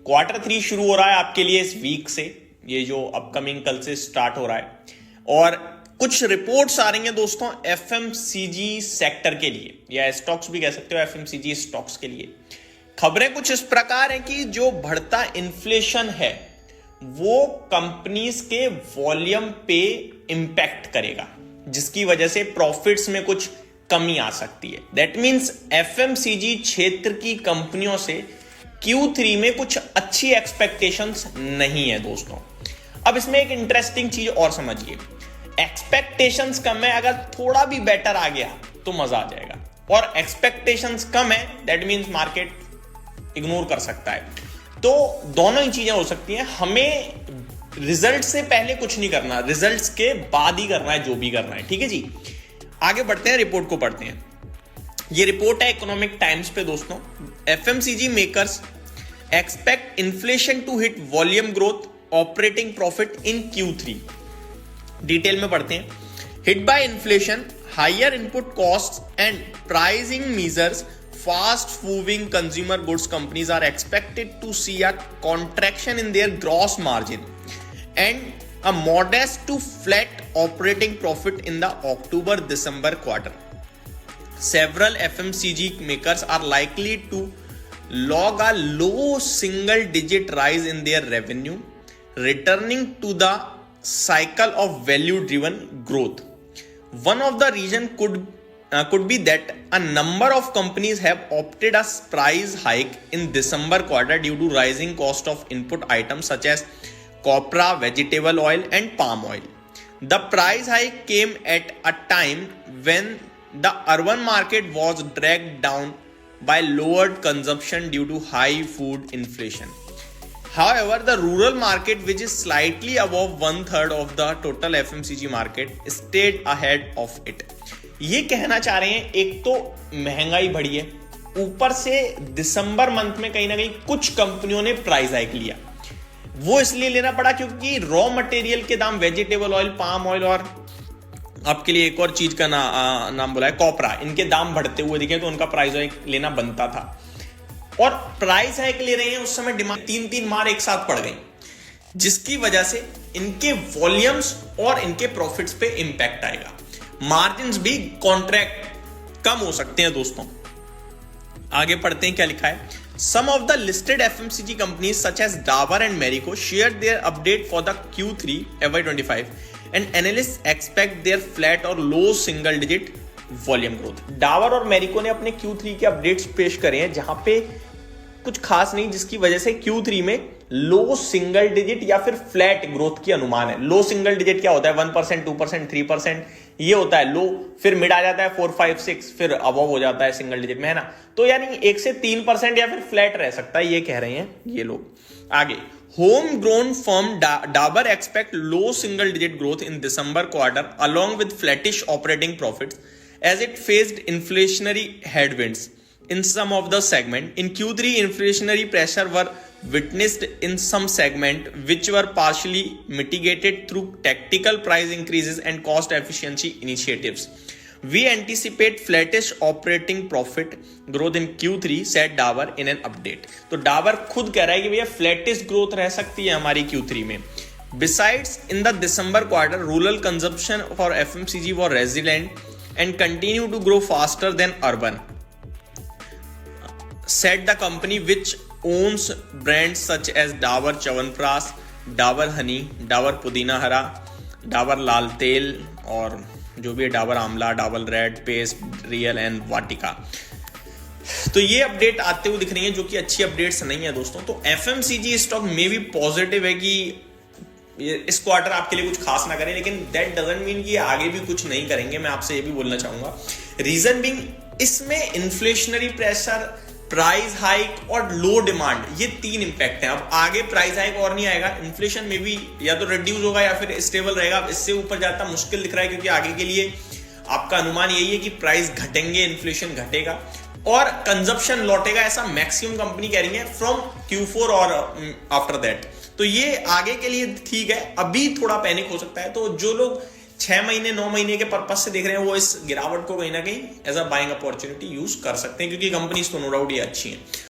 Q3 शुरू हो रहा है आपके लिए इस वीक से, ये जो अपकमिंग कल से स्टार्ट हो रहा है। और कुछ रिपोर्ट्स आ रही हैं दोस्तों एफएमसीजी सेक्टर के लिए, या स्टॉक्स भी कह सकते हो एफएमसीजी स्टॉक्स के लिए। खबरें कुछ इस प्रकार हैं कि जो बढ़ता इन्फ्लेशन है वो कंपनीज के वॉल्यूम पे इंपैक्ट करेगा, जिसकी वजह से प्रॉफिट्स में कुछ कमी आ सकती है। दैट मींस एफएमसीजी क्षेत्र की कंपनियों से Q3 में कुछ अच्छी एक्सपेक्टेशंस नहीं है दोस्तों। अब इसमें एक इंटरेस्टिंग चीज और समझिए, एक्सपेक्टेशंस कम है, अगर थोड़ा भी बेटर आ गया तो मजा आ जाएगा, और एक्सपेक्टेशंस कम है दैट मींस मार्केट इग्नोर कर सकता है। तो दोनों ही चीजें हो सकती हैं। हमें रिजल्ट से पहले कुछ नहीं करना, रिजल्ट्स के बाद ही करना है जो भी करना है, ठीक है जी। आगे बढ़ते हैं, रिपोर्ट को पढ़ते हैं। ये रिपोर्ट है इकोनॉमिक टाइम्स पे दोस्तों। FMCG makers expect inflation to hit volume growth operating profit in Q3। Detail में पढ़ते हैं। Hit by inflation, higher input cost and pricing measures, fast moving consumer goods companies are expected to see a contraction in their gross margin and a modest to flat operating profit in the October-December quarter. Several FMCG makers are likely to log a low single-digit rise in their revenue, returning to the cycle of value-driven growth. One of the reasons could be that a number of companies have opted a price hike in December quarter due to rising cost of input items such as copra, vegetable oil and palm oil. The price hike came at a time when the urban market was dragged down by lowered consumption due to high food inflation. However, the rural market, which is slightly above 1/3 of the total FMCG market, stayed ahead of it. ये कहना चाह रहे हैं, एक तो महंगाई बढ़ी है, ऊपर से दिसंबर मंथ में कहीं ना कहीं कुछ कंपनियों ने प्राइस हाइक लिया। वो इसलिए लेना पड़ा क्योंकि रॉ मटेरियल के दाम, वेजिटेबल ऑयल, पाम ऑयल और आपके लिए एक और चीज का नाम बोला है कॉपरा, इनके दाम बढ़ते हुए दिखे तो उनका प्राइस हाइक लेना बनता था। और प्राइस हाइक ले रहे हैं उस समय डिमांड 3 मार एक साथ पड़ गई, जिसकी वजह से इनके वॉल्यूम्स और इनके प्रॉफिट्स पे इंपैक्ट आएगा। मार्जिन्स भी कॉन्ट्रैक्ट कम हो सकते हैं दोस्तों। आगे पढ़ते हैं क्या लिखा है। Some of the listed FMCG companies such as Dabur and Marico shared their update for the Q3 FY25 and analyst expect their flat or low single digit volume growth. Dabur और मैरिको ने अपने Q3 के अपडेट्स पेश करे हैं, जहां पे कुछ खास नहीं, जिसकी वजह से Q3 में लो सिंगल डिजिट या फिर फ्लैट ग्रोथ की अनुमान है। लो सिंगल डिजिट क्या होता है? 1%, 2%, 3%, ये होता है लो, फिर मिड आ जाता है 4, 5, 6, फिर अबव हो जाता है सिंगल डिजिट में, है ना। तो यानी 1 से 3% या फिर फ्लैट रह सकता है, ये कह रहे हैं ये लोग। आगे, home grown firm Dabur expect low single digit growth in December quarter along with flattish operating profits as it faced inflationary headwinds in some of the segment. In Q3, inflationary pressure were witnessed in some segment which were partially mitigated through tactical price increases and cost efficiency initiatives. We anticipate flattish operating profit growth in Q3, said Dabur in an update. तो डाबर खुद कह रहा है कि भैया flattish growth रह सकती है हमारी Q3 में। Besides, in the December quarter, rural consumption for FMCG was resilient and continue to grow faster than urban, said the company, which owns brands such as Dabur Chyawanprash, Dabur Honey, Dabur Pudina Hara, Dabur लाल तेल और जो भी है Dabur Amla, Dabur red paste, real and Vatika. तो ये update आते हुए दिख रही है, जो कि अच्छी अपडेट्स नहीं है दोस्तों। तो एफएमसीजी स्टॉक में भी पॉजिटिव है कि इस क्वार्टर आपके लिए कुछ खास ना करें, लेकिन दैट डजंट मीन कि आगे भी कुछ नहीं करेंगे। मैं आपसे ये भी बोलना चाहूंगा, रीजन बीइंग इसमें इन्फ्लेशनरी प्रेशर, प्राइस हाइक और लो डिमांड, ये 3 इंपैक्ट हैं। अब आगे प्राइस हाइक और नहीं आएगा, इन्फ्लेशन में भी या तो रिड्यूस होगा या फिर स्टेबल रहेगा। अब इससे ऊपर जाता मुश्किल दिख रहा है, क्योंकि आगे के लिए आपका अनुमान यही है कि प्राइस घटेंगे, इन्फ्लेशन घटेगा और कंजप्शन लौटेगा, ऐसा मैक्सिमम कंपनी कह रही है फ्रॉम Q4 और आफ्टर दैट। तो ये आगे के लिए ठीक है, अभी थोड़ा पैनिक हो सकता है। तो जो लोग 6 महीने 9 महीने के पर्पज से देख रहे हैं, वो इस गिरावट को कहीं ना कहीं as a buying opportunity use कर सकते हैं, क्योंकि कंपनीज तो नो डाउट ये अच्छी हैं।